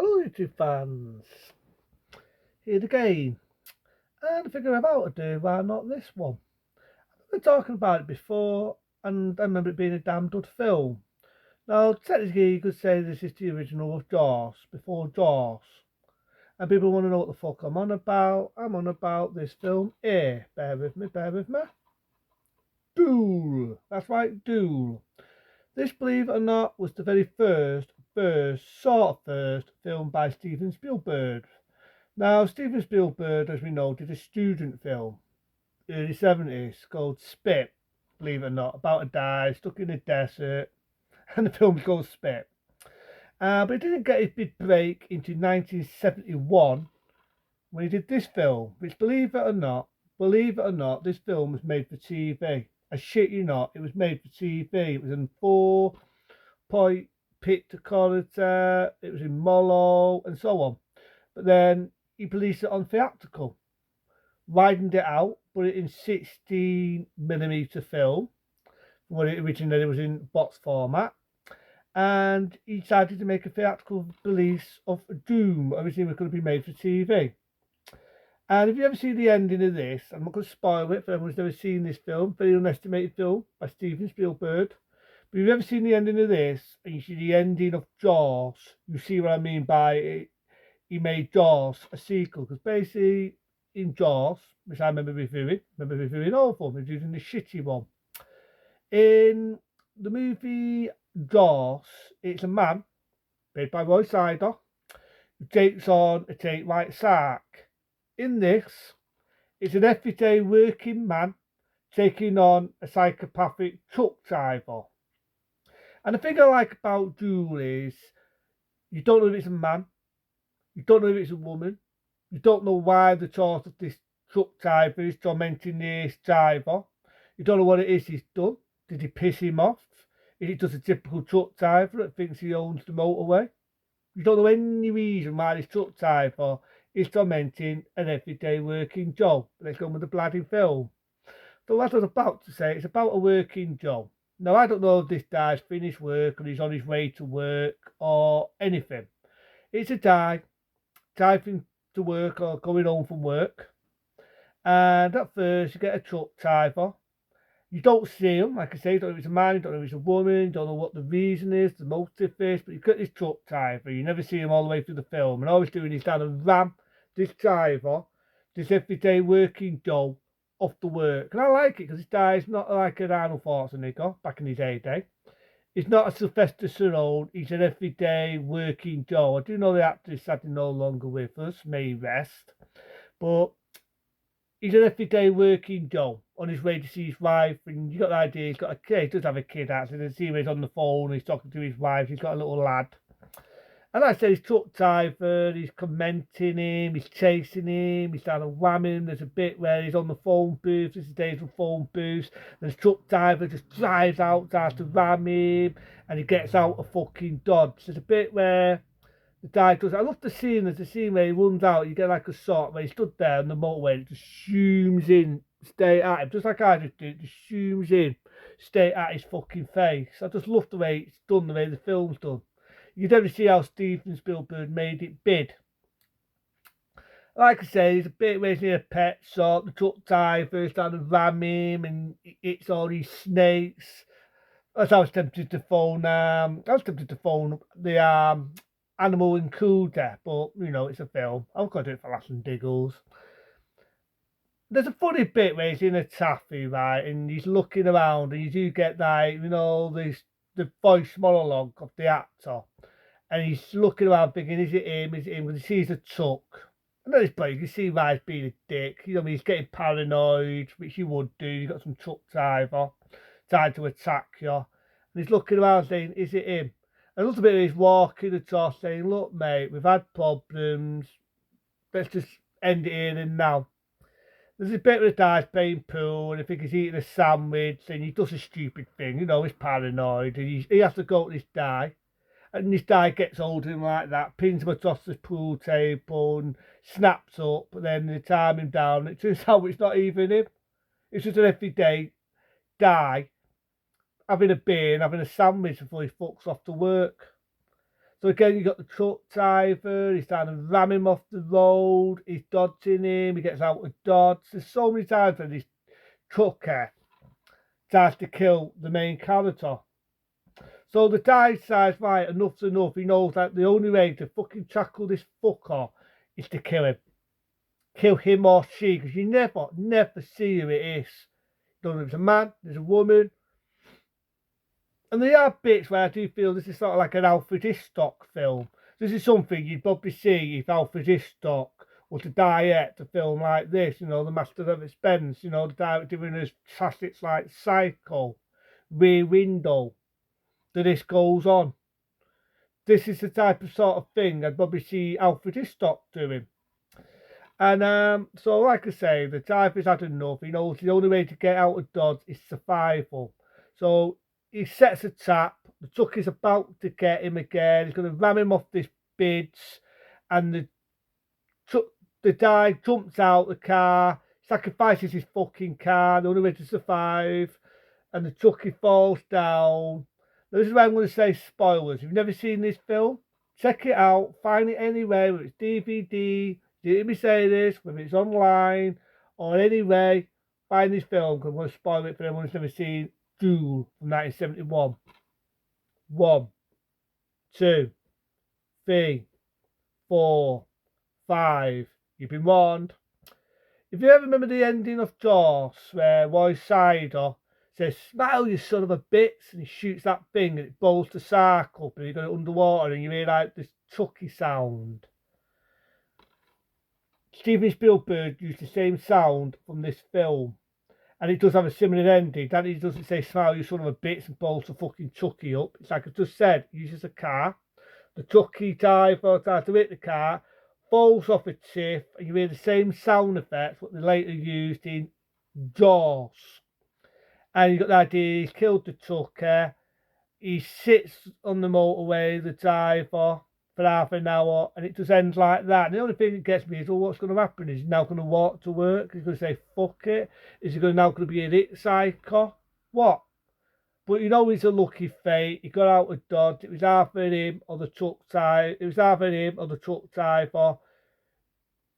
Hello YouTube fans, here again, and I figure about to do, why not this one? I've been talking about it before, and I remember it being a damn good film. Now, technically you could say this is the original of Jaws, before Jaws, and people want to know what the fuck I'm on about. I'm on about this film here, bear with me, DUEL, that's right, DUEL. This, believe it or not, was the very first film by Steven Spielberg. Now, Steven Spielberg, as we know, did a student film, early 70s, called Spit, believe it or not, about a guy stuck in a desert, and the film's called Spit. But he didn't get his big break into 1971 when he did this film, which, believe it or not, this film was made for TV. I shit you not, it was made for TV. It was in 4-point picture quality, it was in Molo, and so on. But then he released it on theatrical, widened it out, put it in 16mm film, what it originally was in box format, and he decided to make a theatrical release of Doom, originally going to be made for TV. And if you ever see the ending of this, I'm not going to spoil it for anyone who's never seen this film, very unestimated film by Steven Spielberg. But if you've ever seen the ending of this, and you see the ending of Jaws, you see what I mean by it. He made Jaws a sequel, because basically in Jaws, which I remember reviewing all of them, including the shitty one. In the movie Jaws, it's a man, played by Roy Sider, who takes on a take like Sark. In this, it's an everyday working man taking on a psychopathic truck driver. And the thing I like about DUEL is you don't know if it's a man, you don't know if it's a woman, you don't know why the choice of this truck driver is tormenting this driver. You don't know what it is he's done. Did he piss him off? Is it just a typical truck driver that thinks he owns the motorway? You don't know any reason why this truck driver is tormenting an everyday working Joe. Let's go with the bloody film. So as I was about to say, it's about a working Joe. Now, I don't know if this guy's finished work or he's on his way to work or anything. It's a guy driving to work or going home from work. And at first, you get a truck driver. You don't see him, like I say, you don't know if it's a man, you don't know if it's a woman, you don't know what the reason is, the motive is, but you get this truck driver, you never see him all the way through the film, and all he's doing is trying to ram this driver, this everyday working Joe, off the work. And I like it, because this guy's not like an Arnold Schwarzenegger back in his heyday. He's not a Sylvester Stallone, he's an everyday working Joe. I do know the actor is sadly no longer with us, may rest, but he's an everyday working Joe on his way to see his wife, and you got the idea he's got a kid. He does have a kid actually. You see him, he's on the phone, he's talking to his wife, he's got a little lad. And like I said, he's truck driver, he's commenting him, he's chasing him, he's trying to wham him. There's a bit where he's on the phone booth, this is days of phone booths, and the truck driver just drives out, tries to ram him, and he gets out a fucking dodge. There's a bit where the guy does. I love the scene. There's a scene where he runs out. You get like a shot where he stood there on the motorway and it just zooms in, straight at him, just like I just did. Just zooms in, straight at his fucking face. I just love the way it's done, the way the film's done. You never see how Steven Spielberg made it big. Like I say, there's a bit where he's in a pet shop. The truck driver is trying to ram him, and it's all these snakes. As I was tempted to phone. The animal includer, but you know it's a film. I've got to do it for laughs and giggles. There's a funny bit where he's in a taffy, right, and he's looking around, and you do get like this the voice monologue of the actor, and he's looking around thinking, is it him? Is it him? Because he sees a truck. And then this bloke, you can see why he's being a dick. You know, I mean, he's getting paranoid, which you would do. You've got some truck driver trying to attack you, and he's looking around saying, is it him? A little bit he's walking across saying, look, mate, we've had problems. Let's just end it here and now. There's a bit where the guy's playing pool and I think he's eating a sandwich and he does a stupid thing, he's paranoid and he has to go to this guy. And this guy gets hold of him like that, pins him across the pool table and snaps up, and then they time him down. It turns out it's not even him. It's just an everyday guy having a beer and having a sandwich before he fucks off to work. So again, you got the truck driver, he's trying to ram him off the road, he's dodging him, he gets out of dodge. There's so many times when this trucker tries to kill the main character. So the guy decides, right, enough's enough. He knows that the only way to fucking tackle this fucker is to kill him. Kill him or she, because you never see who it is. There's a man, there's a woman. And there are bits where I do feel this is sort of like an Alfred Hitchcock film. This is something you'd probably see if Alfred Hitchcock was to direct a film like this, the Master of Suspense, the director doing his classics like Psycho, Rear Window, that this goes on. This is the type of sort of thing I'd probably see Alfred Hitchcock doing. And so, like I say, the driver's had enough. He knows the only way to get out of Dodge is survival. So he sets a trap. The truck is about to get him again. He's going to ram him off this bridge, and the guy jumps out the car, sacrifices his fucking car, the only way to survive, and the truckie falls down. Now, this is where I'm going to say spoilers. If you've never seen this film, check it out. Find it anywhere, whether it's DVD. You hear me say this, whether it's online or anyway, find this film because I'm going to spoil it for anyone who's never seen DUEL from 1971. 1, 2, 3, 4, 5. You've been warned. If you ever remember the ending of Jaws, where Roy Sider says, "Smile, you son of a bitch," and he shoots that thing and it bowls the shark up and you got it underwater and you hear like this chucky sound. Steven Spielberg used the same sound from this film, and it does have a similar ending. That he doesn't say "smile, you son of a bitch" and bowls the fucking Chucky up. It's like I just said, he uses a car. The Chucky driver tries to hit the car, falls off a cliff, and you hear the same sound effects what they later used in Jaws. And you got the idea he's killed the trucker. He sits on the motorway, the driver, for half an hour, and it just ends like that. And the only thing that gets me is, what's going to happen? Is he now going to walk to work? He's going to say, fuck it? Is he now going to be a hitchhiker? What? But he's a lucky fate. He got out of Dodge. It was either him or the truck driver. It was either him or the truck driver.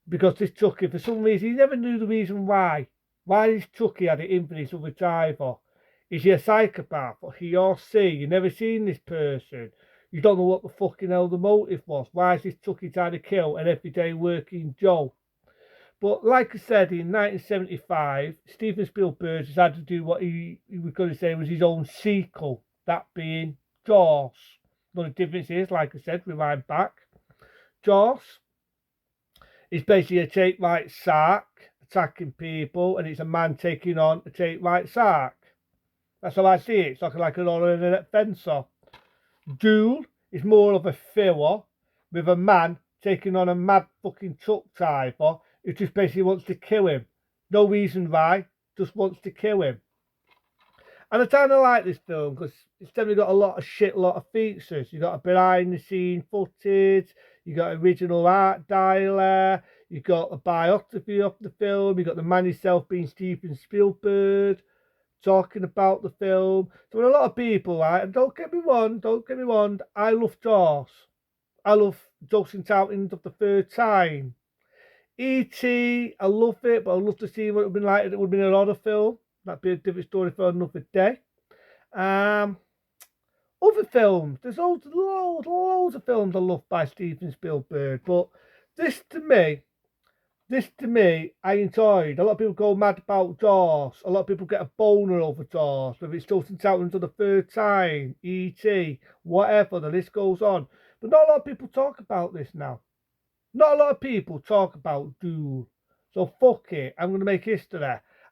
Because this trucker, for some reason, he never knew the reason why. Why this trucker had it in for this other driver. Is he a psychopath? Or he or she? You've never seen this person. You don't know what the fucking hell the motive was. Why is this trucker trying to kill an everyday working Joe? But like I said, in 1975, Steven Spielberg has had to do what he was going to say was his own sequel, that being Jaws. The only difference is, like I said, rewind back. Jaws is basically a take right shark attacking people, and it's a man taking on a take right shark. That's how I see it. It's like an ordinary fencer. DUEL is more of a thriller with a man taking on a mad fucking truck driver who just basically wants to kill him. No reason why, just wants to kill him. And I kind of like this film because it's definitely got a lot of features. You got a behind the scene footage, you got original art dialogue, you got a biography of the film, you got the man himself being Steven Spielberg talking about the film. So when a lot of people, right, and don't get me wrong, I love Jaws. I love Joseph Townsend of the third time. E.T., I love it, but I'd love to see what it would have been like if it would have been an horror film. That'd be a different story for another day. Other films, there's loads of films I love by Steven Spielberg, but this to me, I enjoyed. A lot of people go mad about Jaws. A lot of people get a boner over Jaws, whether it's Joseph Townsend for the third time, E.T., whatever, the list goes on. But not a lot of people talk about this now. Not a lot of people talk about DUEL. So fuck it, I'm going to make history.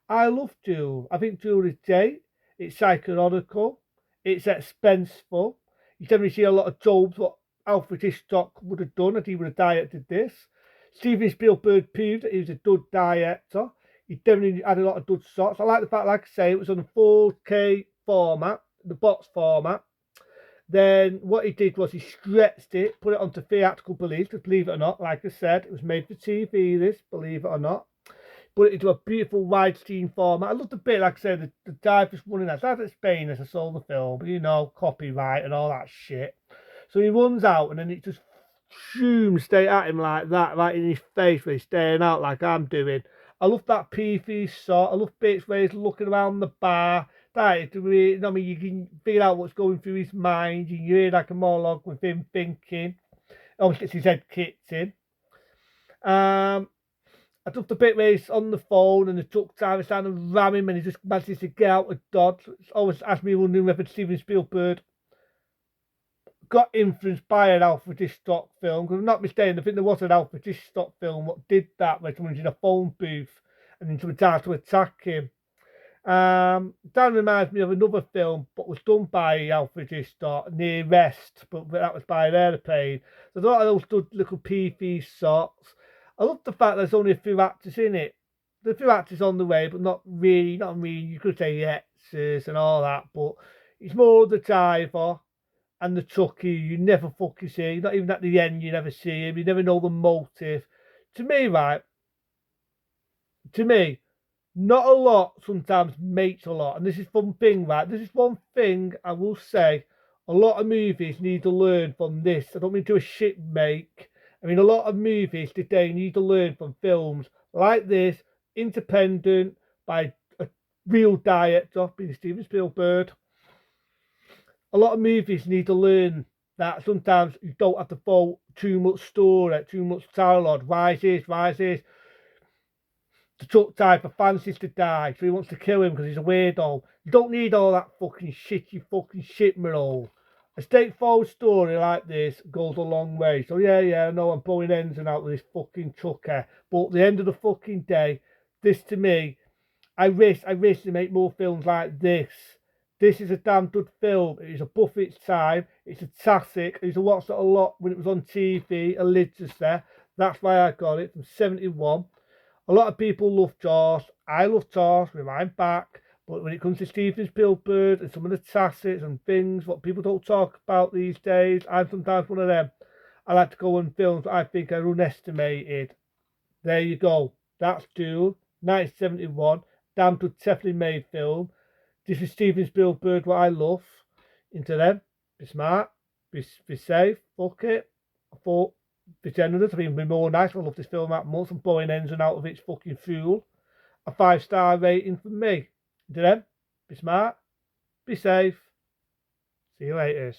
I love DUEL. I think DUEL is great. It's psychological. It's expensive. You definitely see a lot of jobs what Alfred Hitchcock would have done if he would have directed this. Steven Spielberg proved that he was a good director. He definitely had a lot of good shots. I like the fact, like I say, it was on a 4K format, the box format. Then what he did was he stretched it, put it onto theatrical release, because believe it or not, like I said, it was made for TV, this, believe it or not. Put it into a beautiful widescreen format. I love the bit, like I said, the dive was running. I started to explain as I saw the film, copyright and all that shit. So he runs out and then it just zooms straight at him like that, right in his face where he's staring out like I'm doing. I love that peefy shot. I love bits where he's looking around the bar. That is really, I mean, you can feel out what's going through his mind. You hear like a monologue with him thinking. Almost gets his head kicked in. I took the bit where he's on the phone and the truck driver's trying to ram him and he just manages to get out of Dodge. It's always asked me wondering whether Steven Spielberg got influenced by an Alfred Hitchcock film. Because I'm not mistaken, I think there was an Alfred Hitchcock film what did that, where someone's in a phone booth and then someone tries to attack him. That reminds me of another film, but was done by Alfred Hitchcock, Near Rest, but that was by an aeroplane. So a lot of those little peefy shots. I love the fact there's only a few actors in it. There's a few actors on the way, but not really. You could say extras and all that, but it's more the driver and the truckie. You never fucking see. Not even at the end, you never see him. You never know the motive. To me, right? To me, not a lot sometimes makes a lot. And this is one thing, right? This is one thing I will say. A lot of movies need to learn from this. I don't mean to a shit make. I mean, a lot of movies today need to learn from films like this, independent, by a real director, being Steven Spielberg. A lot of movies need to learn that sometimes you don't have to follow too much story, too much dialogue. Why is this? Why is this? The truck driver fancies to die, so he wants to kill him because he's a weirdo. You don't need all that fucking shit, you fucking shitmerole. A straightforward story like this goes a long way. So yeah, I know I'm pulling ends and out with this fucking trucker, but at the end of the fucking day, this to me, I wish they make more films like this. This is a damn good film. It is above its time. It's a classic. I used to watch it a lot when it was on TV, religiously. That's why I got it from '71. A lot of people love Jaws. I love Jaws, rewind back. But when it comes to Steven Spielberg and some of the classics and things, what people don't talk about these days, I'm sometimes one of them. I like to go on films that I think are underestimated. There you go. That's DUEL, 1971. Damn good, definitely made film. This is Steven Spielberg, what I love. Into them. Be smart. Be safe. Fuck it. I thought be generous. I mean, be more nice. I love this film that much. I'm blowing ends and out of its fucking fuel. A 5-star rating from me. To them, be smart, be safe. See you later.